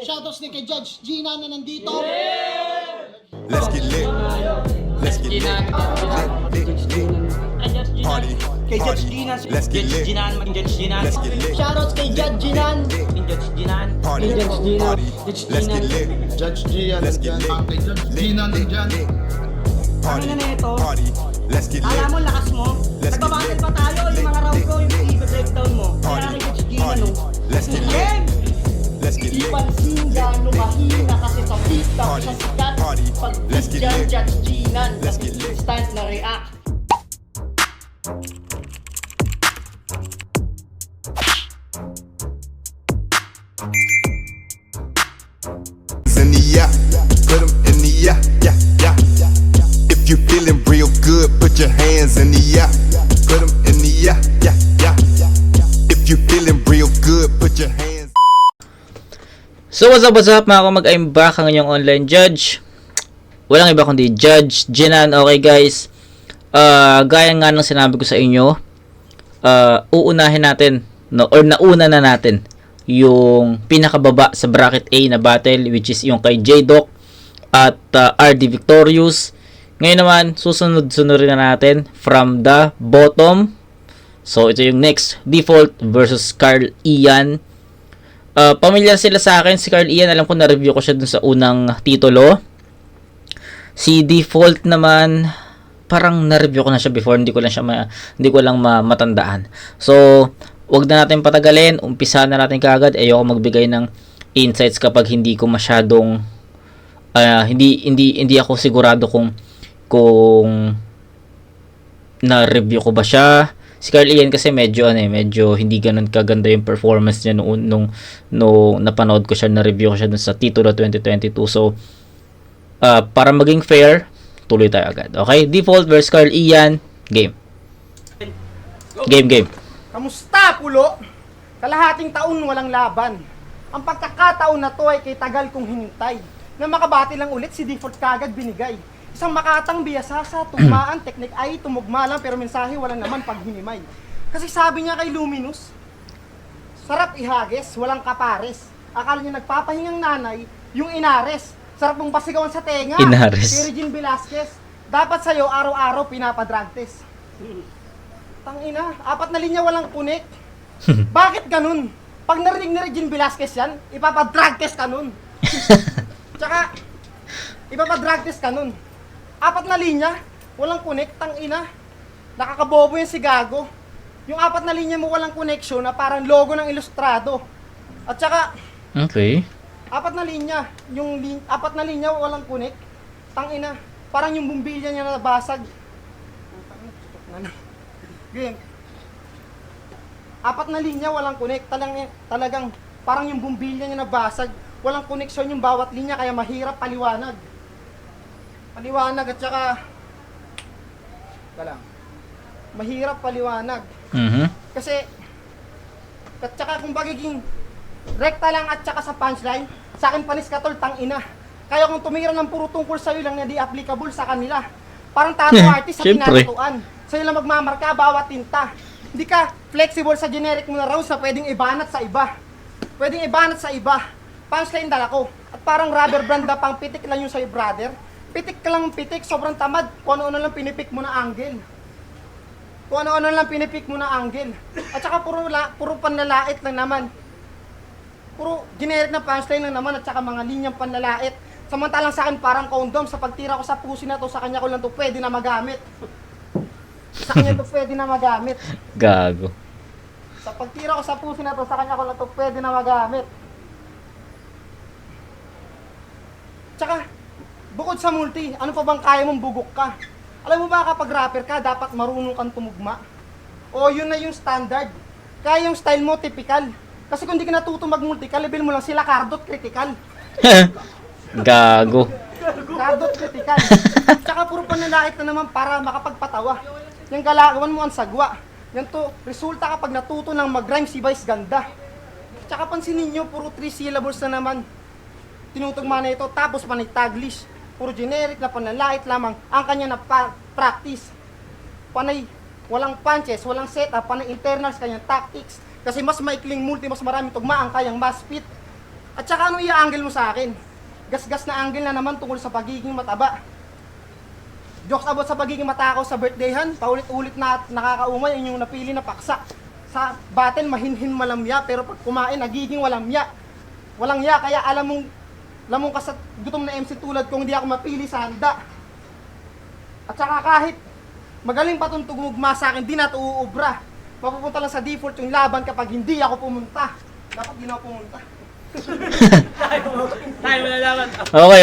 Shoutouts din kay Judge Gina na nandito. Let's get lit. Let's get lit. Party. Kay Judge Gina. Let's get lit. Let's get lit. Shoutouts kay Judge Ginan. Party. Party. Let's get lit. Judge Gian, Let's get lit. Judge Gina nandyan. Party. Ano na ito? Party. Let's get lit. Alam mo, lakas mo. Let's get Nagbabattle lit. pa tayo. Yung mga round ko, yung i-breakdown mo. Kaya Party. kay Judge Gina, Party. no? Let's get lit. Let's get Di lit. pansin gano'ng mahina kasi sa TikTok Party. sa sikat. Party. Pag Let's get dyan, lit. Judge Ginan. Let's get lit. Instant na react. In the yeah, put 'em in the yeah, yeah, yeah. If you feeling real good, put your hands in the yeah, put 'em in the yeah, yeah, yeah. If you feeling real good, put your hands. So what's up mga kamag, I'm back ang inyong online judge. Walang iba kundi Judge Ginan. Okay guys, gaya nga ng sinabi ko sa inyo, uunahin natin, no, or nauna na natin yung pinakababa sa bracket A na battle, which is yung kay J-Doc at RD Victorious. Ngayon naman, susunod-sunurin na natin from the bottom. So ito yung next, Default versus Carl Ian. Pamilyar sila sa akin. Si Carl Ian, alam ko na-review ko siya dun sa unang titulo. Si Default naman, parang na-review ko na siya before, hindi ko lang matandaan. So, wag na natin patagalin, umpisa na natin kaagad. Ayoko magbigay ng insights kapag hindi ko masyadong hindi ako sigurado kung na-review ko ba siya. Si Carl Ian kasi medyo hindi ganoon kaganda yung performance niya nung napanood ko siya, na-review ko siya dun sa titulo 2022. So, para maging fair, tuloy tayo agad. Okay? Default versus Carl Ian. Game. Game. Kamusta, pulo? Kalahating taon walang laban. Ang pagkakataon na to ay kay tagal kong hinintay. Na makabati lang ulit si Default kagad binigay. Isang makatang biyasasa, tugmaan, teknik ay tumugma lang pero mensahe walang naman paghinimay. Kasi sabi niya kay Luminous, sarap ihagis, walang kapares. Akala niya nagpapahingang nanay, yung Inares. Sarap mong pasigawan sa tenga. Inares. Si Regine Velasquez, dapat sa'yo araw-araw pinapadrag test. Tangina, 4 na linya walang kunik. Bakit ganun? Pag narinig ni Regine Velasquez yan, ipapadrag test ka nun. Tsaka, ipapadrag test ka nun. 4 na linya, walang kunik, tangina. Nakakabobo yan si Gago. Yung 4 na linya mo walang connection na parang logo ng ilustrado. At tsaka, Okay. 4 na linya, 4 na linya walang kunik, tangina. Parang yung bumbilya niya nabasag. Game. 4 na linya, walang connect. Talagang parang yung bumbilya niya nabasag. Walang connection yung bawat linya, kaya mahirap paliwanag. Paliwanag at saka... Mahirap paliwanag. Kasi... At saka kung bagiging rekta lang at saka sa punchline, sa akin panis ka tol, tangina. Kaya kung tumira ng puro tungkol sa'yo lang na di applicable sa kanila. Parang tattoo artist sa Siyempre. pinatutuan. Sa'yo lang magmamarka bawat tinta. Hindi ka flexible sa generic mo na rounds na pwedeng ibanat sa iba. Pwedeng ibanat sa iba. Punchline dala ko. At parang rubber brand na pang pitik lang yung sa'yo, brother. Pitik ka lang pitik, sobrang tamad. Kung ano-ano lang pinipik mo na angle. Kung ano-ano lang pinipik mo na angle. At saka puro panlalait lang naman. Puro generic na punchline lang naman at saka mga linyang panlalait. Samantalang sa akin parang condom, sa pagtira ko sa pusi na to, sa kanya ko lang to pwede na magamit. Sa kanya to pwede na magamit. Gago. Sa pagtira ko sa pusi na to, sa kanya ko lang to pwede na magamit. Tsaka, bukod sa multi, ano pa bang kaya mong bugok ka? Alam mo ba kapag rapper ka, dapat marunong kang tumugma? O yun na yung standard. Kaya yung style mo, typical. Kasi kung di ka natuto mag-multi, kalibin mo lang sila Cardot critical. Gago. Cardot critical. Tsaka puro panlalait na naman para makapagpatawa. Yung galagawan mo ang sagwa. Yan to, resulta kapag natuto ng mag-rhyme si Vice ganda. Tsaka pansinin nyo, puro 3 syllables na naman. Tinutugma na ito, tapos panay taglish. Puro generic na panlalait lamang ang kanya na practice. Panay, walang punches, walang setup, panay internals kanyang tactics. Kasi mas maikling multi, mas maraming tugma ang kayang mas fit. At saka ano i-angle mo sa akin? Gas-gas na angle na naman tungkol sa pagiging mataba. Jokes about sa pagiging matakaw sa birthdayhan, paulit-ulit na nakakaumay ang yung napili na paksa. Sa battle, mahinhin malamya, pero pag kumain, nagiging walamya. Walang ya, kaya lamong ka sa gutom na MC tulad kung hindi ako mapili sa handa. At saka kahit magaling pa itong tugmugma sa akin, di na ito uubra. Mapupunta lang sa default yung laban kapag hindi ako pumunta. Dapat di na ako pumunta.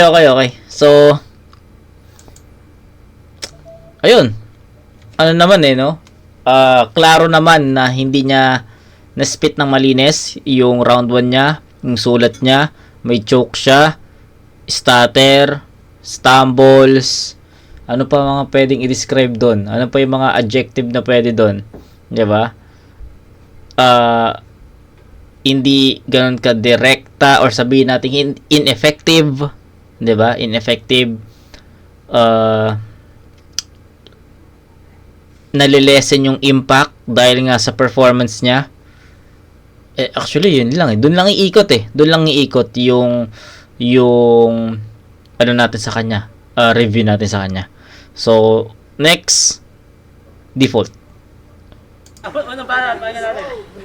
Okay. So, ayun. Ano naman no? Klaro naman na hindi niya na-spit ng malinis yung round 1 niya, yung sulat niya, may choke siya, stutter, stumbles, ano pa mga pwedeng i-describe doon? Ano pa yung mga adjective na pwede doon? 'Di ba? Hindi ganoon ka direkta or sabihin natin ineffective, 'di ba? Ineffective. Nalilesen yung impact dahil nga sa performance niya. Actually yun lang doon lang iikot doon lang iikot yung ano natin sa kanya, review natin sa kanya. So next, default.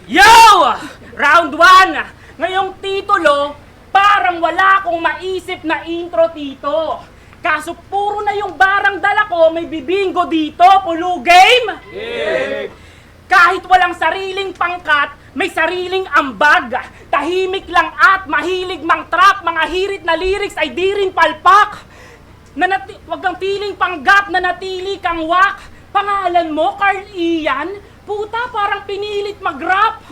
Yo! Round 1! Ngayong titulo, parang wala akong maisip na intro dito. Kaso puro na yung barang dala ko, may bibingo dito, pulu game! Yeah. Kahit walang sariling pangkat, may sariling ambag. Tahimik lang at mahilig mang trap, mga hirit na lyrics ay di rin palpak. Wag kang feeling panggap na natili kang wak. Pangalan mo, Carl Ian? Puta, parang pinilit mag-rap.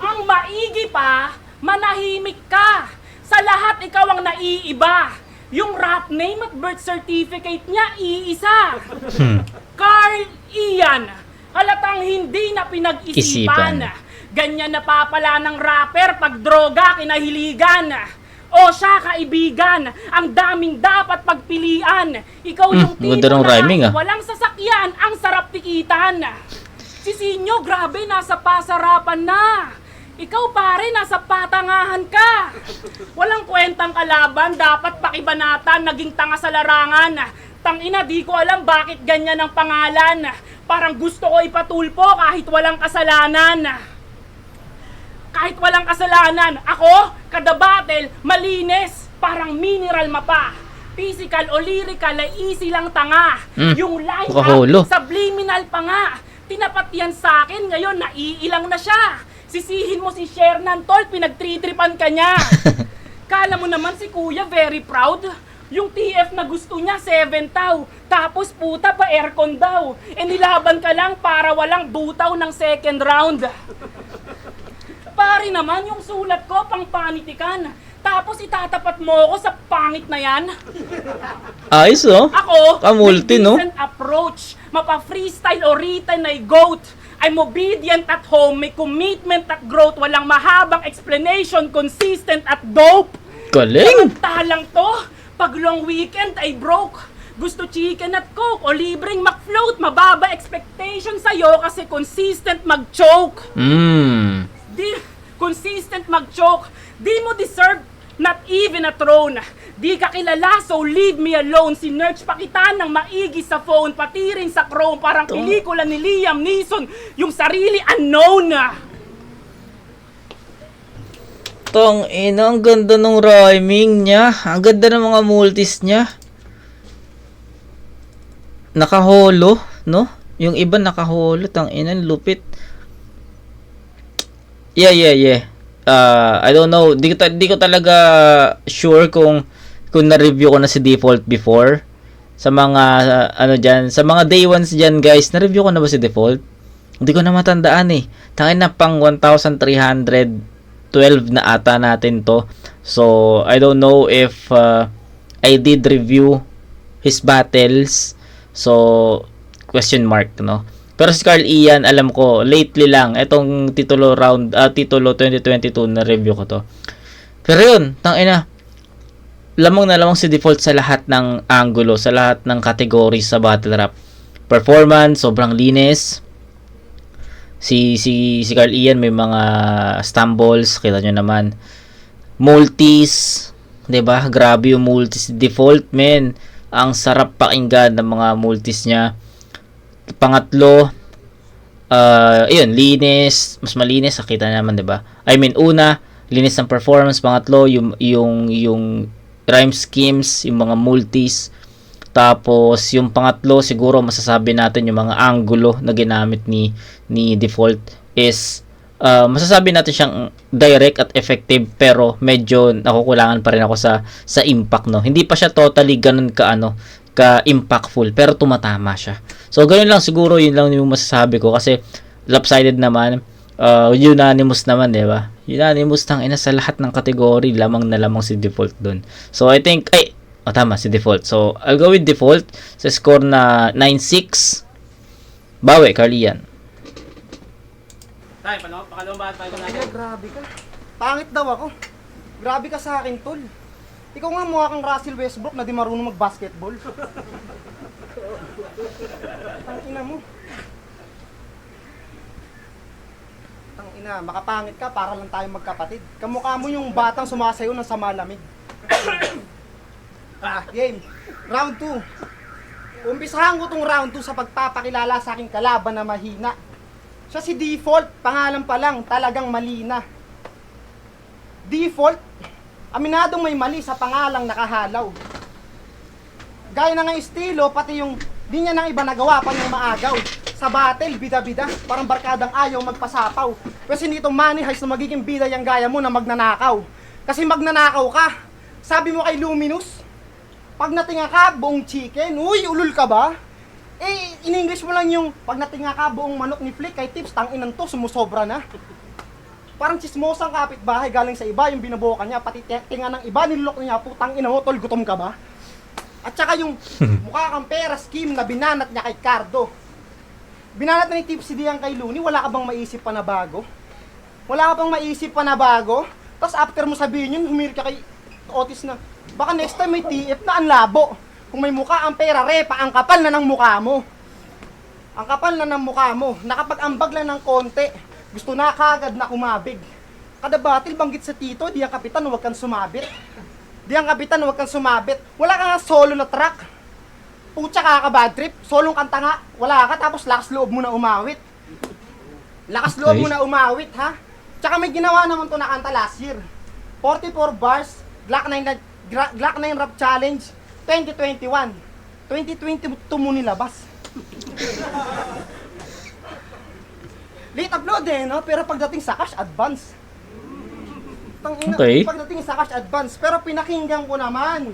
Ang maigi pa, manahimik ka. Sa lahat, ikaw ang naiiba. Yung rap name at birth certificate niya, iisa. Carl Ian. Halatang hindi na pinag-isipan. Ganyan napapala ng rapper pag droga kinahiligan. O siya, kaibigan, ang daming dapat pagpilian. Ikaw yung tipo ganda ng rhyming, na walang sasakyan, ang sarap tikitan. Si Sinyo, grabe, nasa pasarapan na. Ikaw pare, nasa patangahan ka. Walang kwentang kalaban, dapat pakibanatan, naging tanga sa larangan. Tangina, di ko alam bakit ganyan ang pangalan. Parang gusto ko ipatulpo kahit walang kasalanan. Kahit walang kasalanan, ako, kada battle, malinis, parang mineral mapa. Physical o lyrical ay easy lang tanga. Yung line up, subliminal pa nga. Tinapat yan sa akin, ngayon naiilang na siya. Sisihin mo si Shernan, tol, pinagtritripan ka niya. Kala mo naman si kuya very proud. Yung TF na gusto niya, 7 taw. Tapos puta pa aircon daw. Nilaban ka lang para walang butaw ng second round. Pare naman, yung sulat ko pang panitikan. Tapos itatapat mo ako sa pangit na yan. Ayos Ako, kamulti, may decent approach. Mapa-freestyle o written ay goat. I'm obedient at home, may commitment at growth, walang mahabang explanation, consistent at dope. Galing! Samantalang to, pag long weekend ay broke. Gusto chicken at coke o libreng McFloat, mababa expectation sa'yo kasi consistent mag-choke. Consistent mag-choke, di mo deserve not even a throne. Di ka kilala, so leave me alone. Si Nerch pakitaan ng maigi sa phone, pati rin sa Chrome. Parang pelikula ni Liam Neeson, yung sarili unknown. Tong ina, ang ganda ng rhyming niya. Ang ganda ng mga multis niya. Nakaholo, no? Yung iba nakaholo, tang ina, lupit. Yeah. I don't know. Di ko talaga sure kung na-review ko na si Default before. Sa mga sa mga day ones diyan, guys, na-review ko na ba si Default? Hindi ko na matandaan eh. Tangin na pang 1,312 na ata natin to. So, I don't know if I did review his battles. So, question mark, no? Pero si Carl Ian, alam ko, lately lang, itong titulo 2022 na review ko to. Pero yun, tangina, lamang na lamang si Default sa lahat ng angulo, sa lahat ng categories sa battle rap. Performance, sobrang linis. Si Carl Ian may mga stumbles, kita nyo naman. multis, 'di ba? Grabe yung multis default, men. Ang sarap pakinggan ng mga multis niya. Pangatlo, ayun, linis, mas malinis, nakita naman, 'di ba? I mean, una, linis ng performance. Pangatlo, yung rhyme schemes, yung mga multis. Tapos yung pangatlo, siguro masasabi natin yung mga angulo na ginamit ni default is masasabi natin siyang direct at effective, pero medyo nakukulangan pa rin ako sa impact, no. Hindi pa siya totally ganun ka impactful, pero tumatama siya. So ganoon lang siguro, yun lang yung masasabi ko kasi lopsided naman. Unanimous naman, 'di ba? Unanimous tang ina sa lahat ng kategory, lamang na lamang si default doon. So I think tama si default. So I'll go with default sa score na 9-6. Bawi Carlian. Tay, pakalawang bahat pa Ay, grabe ka. Pangit daw ako. Grabe ka sa akin, tol. Ikaw nga mukha kang Russell Westbrook na di marunong mag-basketball. Ang ina mo. Ang ina, makapangit ka para lang tayong magkapatid. Kamukha mo yung batang sumasayo ng sa malamig. Game. Round 2. Umpisahan ko tong round 2 sa pagpapakilala sa aking kalaban na mahina. Siya si Default, pangalan pa lang, talagang malina. Default, aminadong may mali sa pangalang nakahalaw. Gaya na nga estilo, pati yung di niya nang iba nagawa pa niyang maagaw. Sa battle, bida-bida, parang barkadang ayaw magpasapaw. Kasi nito money heist na magiging bida yung gaya mo na magnanakaw. Kasi magnanakaw ka. Sabi mo kay Luminous, pag natinga ka, buong chicken, uy, ulul ka ba? In English mo lang yung pag natinga ka, buong manok ni Flick, kay Tips, tanginan to, sumusobra na. Parang chismosang kapitbahay galing sa iba, yung binabuka niya, pati tinga ng iba, nilulok niya, putang ina mo, tol, gutom ka ba? At saka yung mukha kang pera scheme na binanat niya kay Cardo. Binanat na ni Tips si Diang kay Looney, wala ka bang maisip pa na bago? Wala ka bang maisip pa na bago? Tapos after mo sabihin yun, humir ka kay Otis na, baka next time may TF na ang labo. Kung may mukha ang pera, repa, ang kapal na ng mukha mo. Ang kapal na ng mukha mo. Nakapag-ambag lang ng konti. Gusto na kagad na kumabig. Kada batil, banggit sa tito, di ang kapitan, huwag kang sumabit. Di ang kapitan, huwag kang sumabit. Wala ka nga solo na track. Putya ka bad trip. Solong kanta nga, wala ka, tapos lakas loob mo na umawit. Lakas loob mo na umawit, ha? Tsaka may ginawa naman to na kanta last year. 44 bars, Glock 9 Rap Challenge 2021. 2022 mo nilabas. Late upload no? Pero pagdating sa cash advance. Okay. Pagdating sa cash advance, pero pinakinggan ko naman.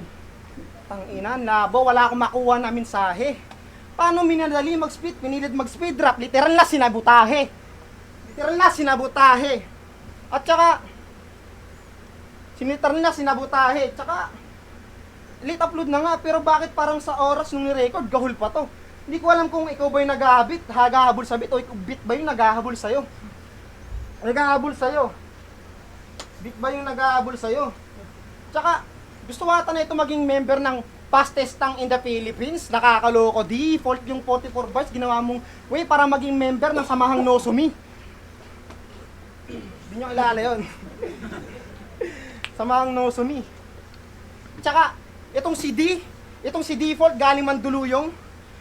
Tangina, labo, wala akong makuha na mensahe. Paano minadali mag-speed? Pinilit mag-speed rap, literal na sinabutahe. At saka siniter na sinabutahe. Tsaka, late upload na nga, pero bakit parang sa oras nung ni-record, gahul pa to? Hindi ko alam kung ikaw ba yung naghahabol sa bit, o ikaw bit ba yung naghahabol sa'yo? Bit ba yung naghahabol sa'yo? Tsaka, gusto ata na ito maging member ng fastest tank in the Philippines. Nakakaloko, default yung 44 bars, ginawa mong way para maging member ng Samahang No Sumi. Hindi nyo kilala yun. Samahang No Sumi. Tsaka, itong si Default galing Manduluyong,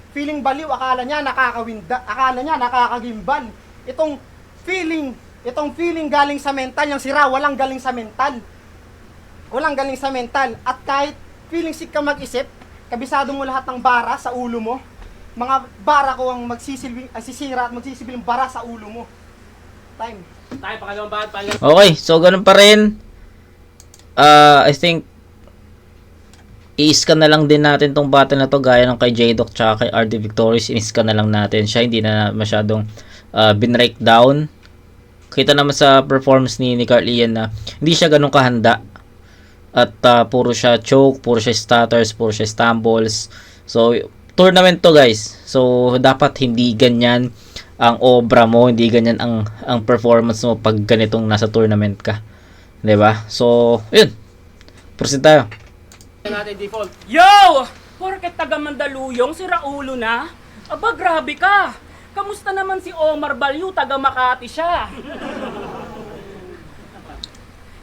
feeling baliw, akala niya nakakagimbal. Itong feeling galing sa mental, yung sira, walang galing sa mental. At kahit feeling sick ka mag-isip, kabisado mo lahat ng bara sa ulo mo. Mga bara ko ang sisira at magsisilbing bara sa ulo mo. Time. Tay, pakalawang bahat pa. Okay, so ganun pa rin. I think i-scan na lang din natin tong battle na to, gaya ng kay J-Doc tsaka kay RD Victorious. In-scan na lang natin siya, hindi na masyadong binrake down. Kita naman sa performance ni Carlian na hindi siya ganun kahanda. At puro siya choke, puro siya stutters, puro siya stumbles. So, tournament to guys. So, dapat hindi ganyan ang obra mo, hindi ganyan ang performance mo pag ganitong nasa tournament ka. 'Di ba? So, yun. Proceed tayo. Natin default. Yo! Porket taga Mandaluyong, si Raulo na? Aba, grabe ka! Kamusta naman si Omar Balyo, taga Makati siya?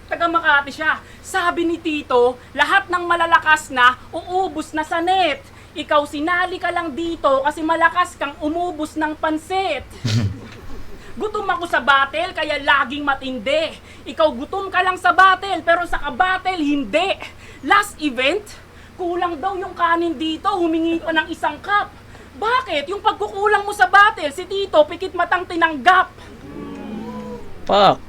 Taga Makati siya. Sabi ni Tito, lahat ng malalakas na, uubos na sa net. Ikaw sinali ka lang dito kasi malakas kang umubos ng pansit. Gutom ako sa battle kaya laging matindi. Ikaw gutom ka lang sa battle pero sa ka-battle hindi. Last event, kulang daw yung kanin dito, humingi pa ng 1 cup. Bakit? Yung pagkukulang mo sa battle, si Tito pikit matang tinanggap. Fuck.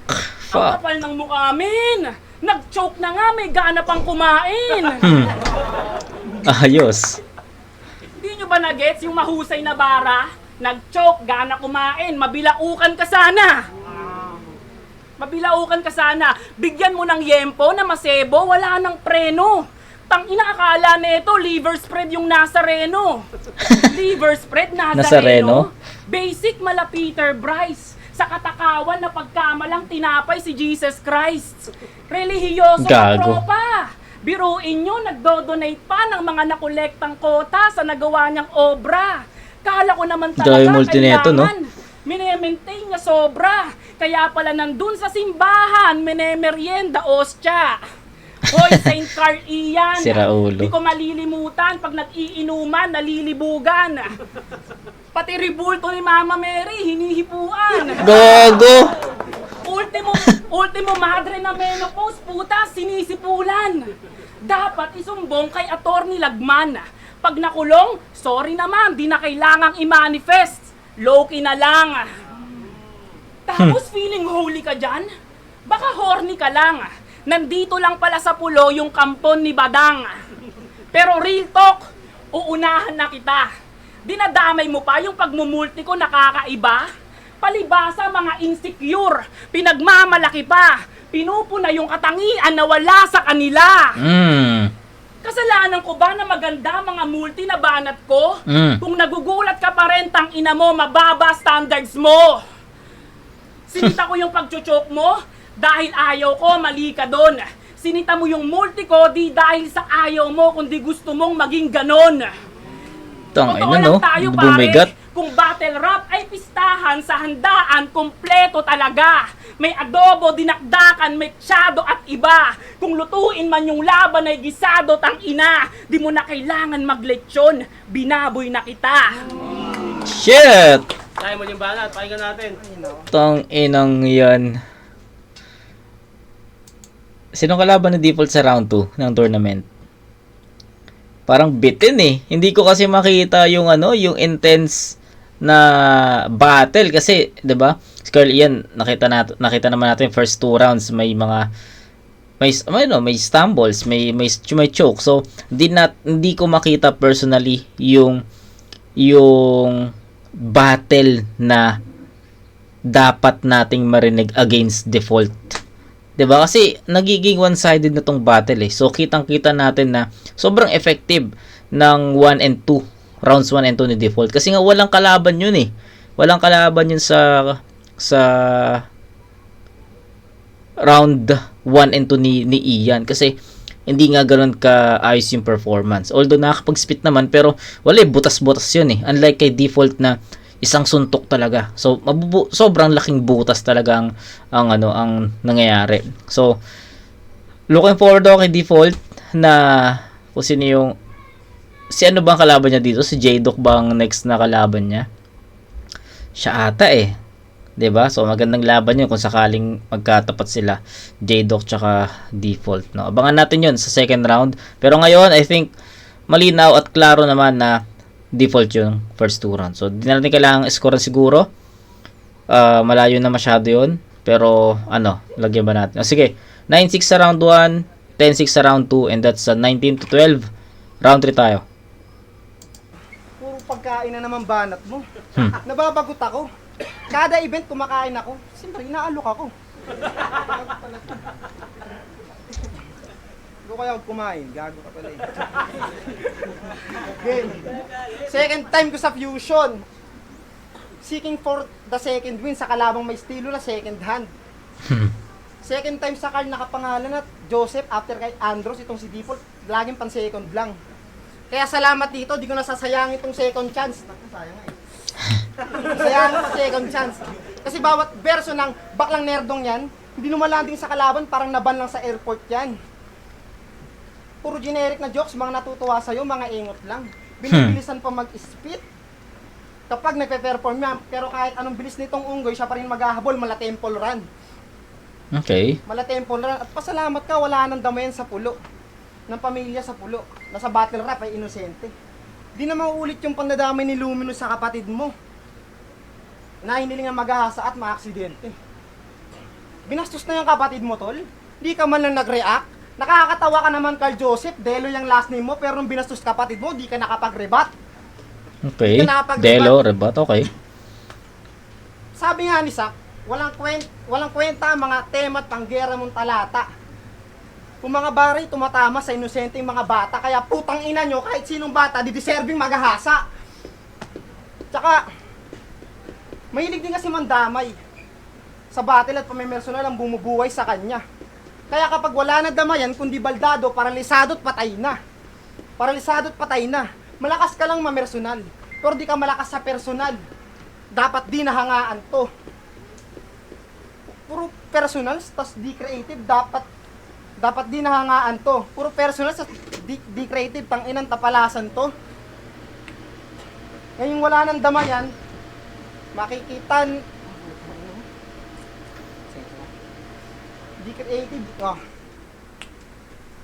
Ang kapal ng mukha min. Nag-choke na nga, may gana pang kumain. Ayos. Hindi nyo ba na-gets yung mahusay na bara? Nag-choke, gana kumain, mabilaukan ka sana. Mabilaukan ka sana. Bigyan mo ng yempo na masebo, wala nang preno. Tang inaakala nito, liver spread yung Nazareno. Liver spread, Nazareno? Nazareno? Basic mala Peter Bryce. Sa katakawan na pagkamalang tinapay si Jesus Christ. Relihiyoso na Gago. tropa. Biruin nyo, nagdo-donate pa ng mga nakolektang kota sa nagawa niyang obra. Kala ko naman Dahil talaga multineto, no? Minemaintain niya sobra. Kaya pala nandun sa simbahan, minemerienda ostya. Hoy, St. Carl Ian. Sira ulo. Di ko malilimutan pag nag-iinuman, nalilibugan. Pati ribulto ni Mama Mary, hinihipuan. Gogo. Ultimo madre na menopause, puta, sinisipulan. Dapat isumbong kay Attorney Lagman. Pag nakulong, sorry naman, di na kailangang i-manifest. Low-key na lang. Tapos feeling holy ka dyan? Baka horny ka lang. Nandito lang pala sa pulo yung kampon ni Badang. Pero real talk, uunahan na kita. Dinadamay mo pa yung pagmumulti ko nakakaiba? Palibasa mga insecure, pinagmamalaki pa, pinupuna yung katangian na wala sa kanila. Kasalanan ko ba na maganda mga multi na banat ko? Kung nagugulat ka pa rin, tang ina mo, mababa standards mo. Sinita ko yung pagchuchok mo, dahil ayaw ko, mali ka doon. Sinita mo yung multi ko, di dahil sa ayaw mo, kundi gusto mong maging ganon. Tangay Totoo na, lang no? tayo, Bumigat. pare. Kung battle rap ay pistahan sa handaan, kompleto talaga. May adobo, dinakdakan, may tsyado at iba. Kung lutuin man yung laban ay gisado, tang ina. Di mo na kailangan maglechon, binaboy na kita. Shit! Tayo mo yung banat, pakinggan natin. Tang inang yan. Sinong kalaban na default sa round 2 ng tournament? Parang bitin eh. Hindi ko kasi makita yung yung intense na battle kasi, 'di ba? Scarl yan, nakita naman natin first 2 rounds may mga may stumbles, may choke. So, hindi ko makita personally yung battle na dapat nating marinig against default. 'Di ba? Kasi nagiging one-sided na tong battle eh. So kitang-kita natin na sobrang effective ng 1 and 2, rounds 1 and 2 ni default. Kasi nga walang kalaban 'yun eh. Walang kalaban 'yun sa round 1 and 2 ni Ian kasi hindi nga ganoon ka ayos yung performance. Although nakakapag-spit naman pero wala butas-butas 'yun eh. Unlike kay default na isang suntok talaga. So sobrang laking butas talaga ang nangyayari. So looking forward ako kay default na kung sino yung ano bang kalaban niya dito? Si J-Doc bang next na kalaban niya? Siya ata eh. 'Di ba? So magandang laban 'yun kung sakaling magkatapat sila J-Doc tsaka default, no. Abangan natin 'yun sa second round. Pero ngayon, I think malinaw at klaro naman na default yung first 2 rounds. So, di natin kailangang score siguro. Malayo na masyado yun. Pero, lagyan ba natin? Sige, 9-6 sa round 1, 10-6 sa round 2, and that's 19-12. Round 3 tayo. Puro pagkain na naman banat mo. Nababagot ako. Kada event kumakain ako. Siyempre, inaalok ako. Huwag kaya kumain. Gago ka pala eh. Game. Second time ko sa Fusion. Seeking for the second win sa kalabang may estilo na second hand. Second time sa card nakapangalan at Joseph after kay Andros, itong si Default, laging pan second lang. Kaya salamat dito, di ko nasasayang itong second chance. Naku, sayang nga eh. Sayang ang second chance. Kasi bawat verso ng baklang nerdong yan, Hindi lumalanding sa kalaban, parang naban lang sa airport yan. Puro generic na jokes, mga natutuwa sa'yo, mga ingot lang. Binibilisan pa mag-spit. Kapag nagpe-perform yan, pero kahit anong bilis nitong unggoy, siya pa rin maghahabol, mala temple run. Okay. Mala temple run. At pasalamat ka, wala nang damayan sa pulo. Ng pamilya sa pulo. Nasa battle rap ay inosente. Di na mauulit yung pandadamay ni Luminous sa kapatid mo. Na hiniling ang maghahasa at maaksidente. Binastos na yung kapatid mo, tol. Di ka man lang nag-react. Nakakatawa ka naman, Carl Joseph. Delo yung last name mo, pero nung binastos kapatid mo, di ka nakapag-rebat. Okay. Delo, rebat, okay. Sabi nga ni Sak, walang kwenta ang mga tema at panggera mong talata. Kung mga baray tumatama sa inosenteng mga bata, kaya putang ina nyo, kahit sinong bata, di deserving maghahasa. Tsaka, mahilig din kasi mandamay. Sa battle at pamimersonal ang bumubuhay sa kanya. Kaya kapag wala na damayan, kundi baldado, paralisado at patay na. Paralisado at patay na. Malakas ka lang mamersonal, pero di ka malakas sa personal. Dapat di nahangaan to. Puro personal, tas di creative, dapat di nahangaan to. Puro personal, tas di creative, tang inang tapalasan to. Ngayong wala nang damayan, makikita di creative.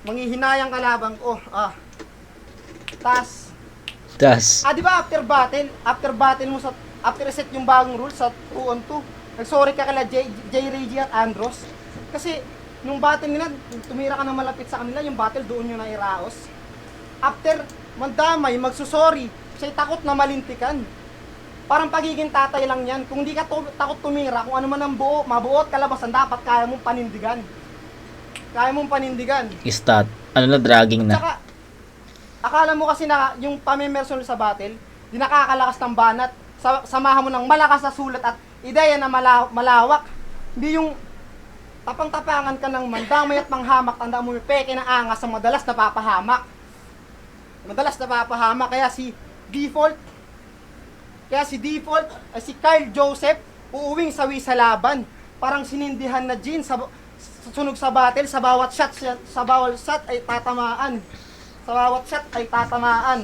Manghihinayang kalabang ko. Tas di ba after battle mo after reset yung bagong rules sa 2-on-2, nag-sorry ka kala J. Reggie at Andros. Kasi nung battle nila, tumira ka na malapit sa kanila, yung battle doon yung nairaos. After mandamay, magsusorry, siya'y takot na malintikan. Parang pagiging tatay lang yan. Kung di ka takot tumira, kung ano man ang mabuo at kalabasan, dapat kaya mong panindigan. Kaya mong panindigan. Stat. Ano na, dragging na. Tsaka, akala mo kasi na yung pamimerson sa battle, di nakakalakas ng banat, samahan mo ng malakas na sulat at ideya na malawak. Hindi yung tapang-tapangan ka ng mandamay at manghamak, tanda mo yung peke ng angas sa madalas napapahamak. Madalas napapahamak, kaya si Default, si Carl Joseph, uuwing sawi sa laban. Parang sinindihan na Jean sa sunog sa battle, sa bawat shot ay tatamaan. Sa bawat shot ay tatamaan.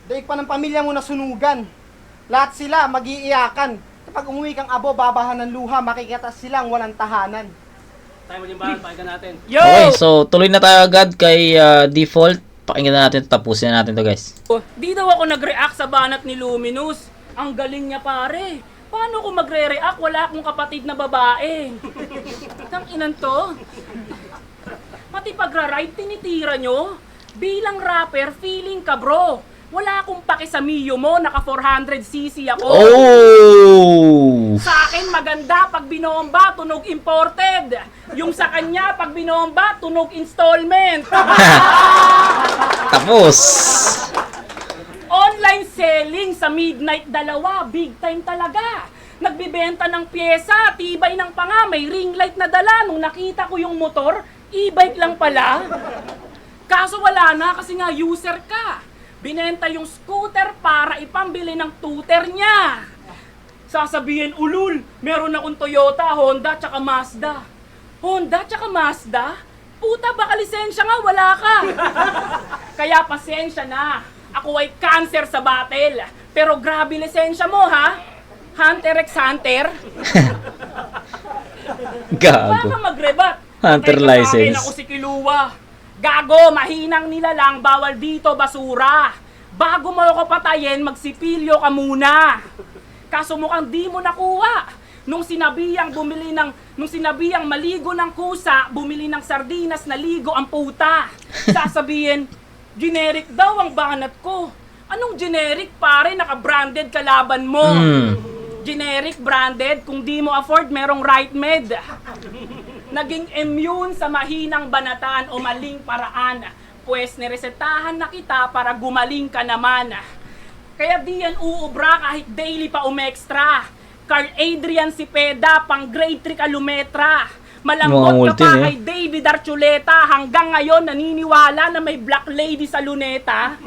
Daig pa ng pamilya mo na sunugan. Lahat sila mag-iiyakan. Kapag umuwi kang abo, babahan ng luha, makikita silang walang tahanan. Tayo mo yung bahan, pakinggan natin. Yo! Okay, so tuloy na tayo agad kay Default. Pakinggan na natin, tapusin na natin to, guys. Di daw ako nag-react sa banat ni Luminous. Ang galing niya, pare. Paano ako magre-react? Wala akong kapatid na babae. Tang inan to. Pati pagra-ride, tinitira nyo. Bilang rapper, feeling ka, bro. Wala akong paki sa Mio mo, naka 400cc ako. Oh! Sa akin maganda pag binomba, tunog imported. Yung sa kanya pag binomba, tunog installment. Tapos! Online selling sa midnight dalawa, big time talaga. Nagbibenta ng pyesa, tibay ng panga, may ring light na dala. Nung nakita ko yung motor, e-bike lang pala. Kaso wala na kasi nga user ka. Binenta yung scooter para ipambili ng tutor niya. Sasabihin, ulul, meron akong Toyota, Honda, tsaka Mazda. Honda, tsaka Mazda? Puta, baka lisensya nga, wala ka. Kaya pasensya na. Ako ay cancer sa battle. Pero grabe lisensya mo, ha? Hunter x Hunter. Gago. Baka magrebat. Hunter Teka, sa akin, license. ako si Kiluwa. Gago, mahinang nilalang, bawal dito, basura. Bago mo ako patayin, magsipilyo ka muna. Kaso mukhang di mo nakuha. Nung sinabihang maligo ng kusa, bumili ng sardinas na ligo ang puta. Sasabihin, generic daw ang banat ko. Anong generic, pare? Naka-branded kalaban mo. Generic, branded, kung di mo afford, merong right med. Naging immune sa mahinang banatan o maling paraan. Pues niresetahan na kita para gumaling ka naman. Kaya di yan uubra kahit daily pa umextra. Carl Adrian Cepeda, pang grade 3 kalumetra. Malambot ka pa kay David Archuleta. Hanggang ngayon naniniwala na may black lady sa luneta.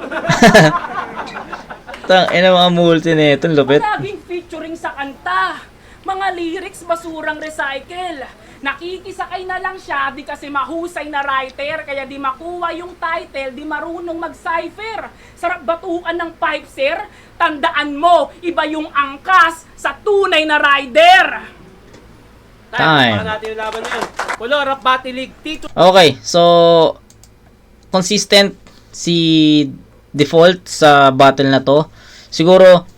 Tang ina mga multi na ito, lupit. Laging featuring sa kanta. Mga lyrics basurang recycle. Nakikisakay na lang siya di kasi mahusay na writer, kaya di makuha yung title, di marunong mag-cipher. Sarap batukan ng pipe, sir. Tandaan mo, iba yung angkas sa tunay na rider. Time. Para natin yung laban ngayon. Pulo, Rap Battle League, Tito. Okay, so consistent si Default sa battle na to. Siguro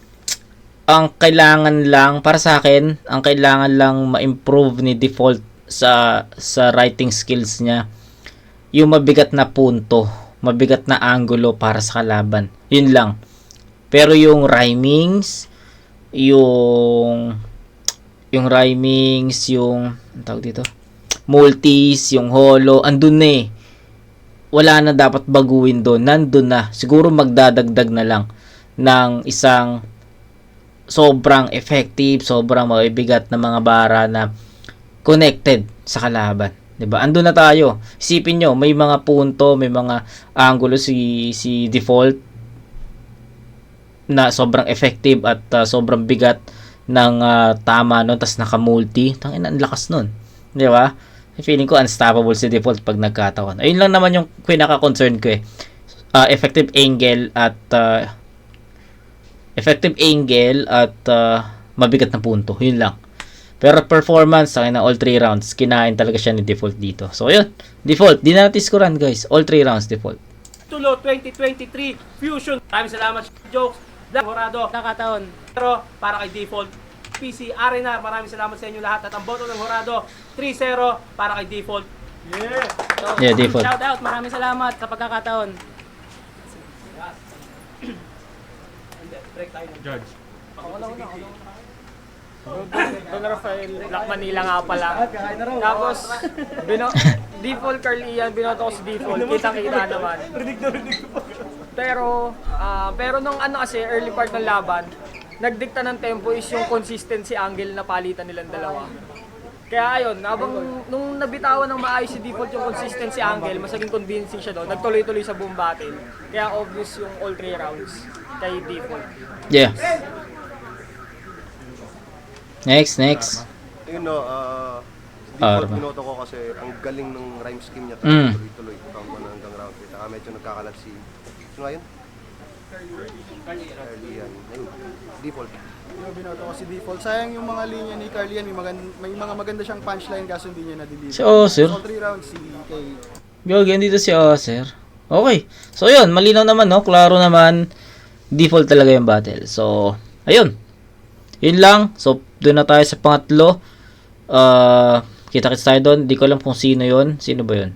ang kailangan lang para sa akin, ang kailangan lang ma-improve ni Default sa writing skills niya, yung mabigat na punto, mabigat na angulo para sa kalaban. Yun lang. Pero yung rhymings, yung rhymings, yung ang tawag dito, multis, yung holo, andun na eh. Wala na dapat baguhin doon. Nandun na. Siguro magdadagdag na lang ng isang sobrang effective, sobrang mabibigat na mga bara na connected sa kalaban. 'Di ba? Andun na tayo. Isipin nyo, may mga punto, may mga angulo si Default na sobrang effective at sobrang bigat ng tama nun, tas naka-multi. Tangina, ang lakas nun. 'Di ba? Feeling ko unstoppable si Default pag nagkataon. Ayun lang naman yung pinaka-concern ko eh. Effective angle at mabigat na punto. Yun lang. Pero performance sa na all 3 rounds, kinain talaga siya ni Default dito. So yun, Default, di natin scorean guys. All 3 rounds Default. Tulo 2023 Fusion. Maraming salamat, Jokes. Horado. Nakataon. Pero para kay Default, PC Arenar, maraming salamat sa inyo lahat. At ang boto ng Horado, 3-0 para kay Default. Yeah! So, Yeah, Default. shout out, maraming salamat sa pagkakataon. Break tayo. Judge. Don Rafael, Black Manila nga pala. Tapos, Default Carl Ian, binoto ko si Default, kitang-kita naman. Pero nung ano kasi, early part ng laban, nagdikta ng tempo is yung consistency angle na palitan nilang dalawa. Kaya ayun, nung nabitawan ng maayos si Default yung consistency angle, mas naging convincing siya doon, nagtuloy-tuloy sa boom battle. Kaya obvious yung all 3 rounds kay Default. Yeah. Next. Yun no, Arma. default binoto ko kasi ang galing ng rhyme scheme niya, Mm. tuloy-tuloy kampo na hanggang round 3. Medyo nagkakalat si, sino nga yun? Carlian. Ayun, default. Yung binoto ko si Default. Sayang yung mga linya ni Carlian, may mga maganda siyang punchline kaso hindi niya na-deliver. Si Oser. All 3 rounds si kay Gagawin dito si Oser. Okay. So yun, malinaw naman no, klaro naman. Default talaga yung battle. So, ayun. Yun lang. So, doon na tayo sa pangatlo. Kita-kits tayo doon. Di ko alam kung sino yun. Sino ba yun?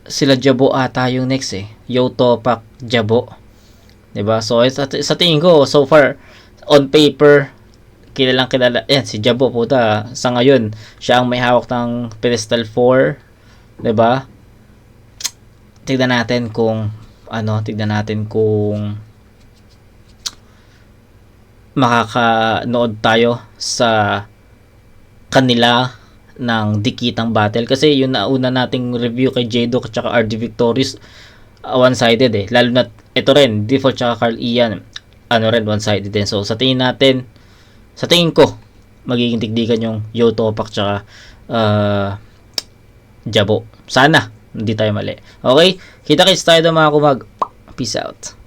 Sila Jabo ata yung next eh. Yo Topak Jabo. Diba? So, sa tingin ko, so far, on paper, kilalang kilala. Yan, si Jabo puta. Sa ngayon, siya ang may hawak ng pedestal 4. Diba? Tignan natin kung makakanood tayo sa kanila ng dikitang battle kasi yun na una nating review kay Jado at saka RD Victorious, one-sided eh, lalo na ito rin Default at Carl Ian one-sided din. So sa tingin ko magiging tigdikan yung Yo Topak at Jabo. Sana hindi tayo mali. Okay, kita-kits tayo mga kumag. Peace out.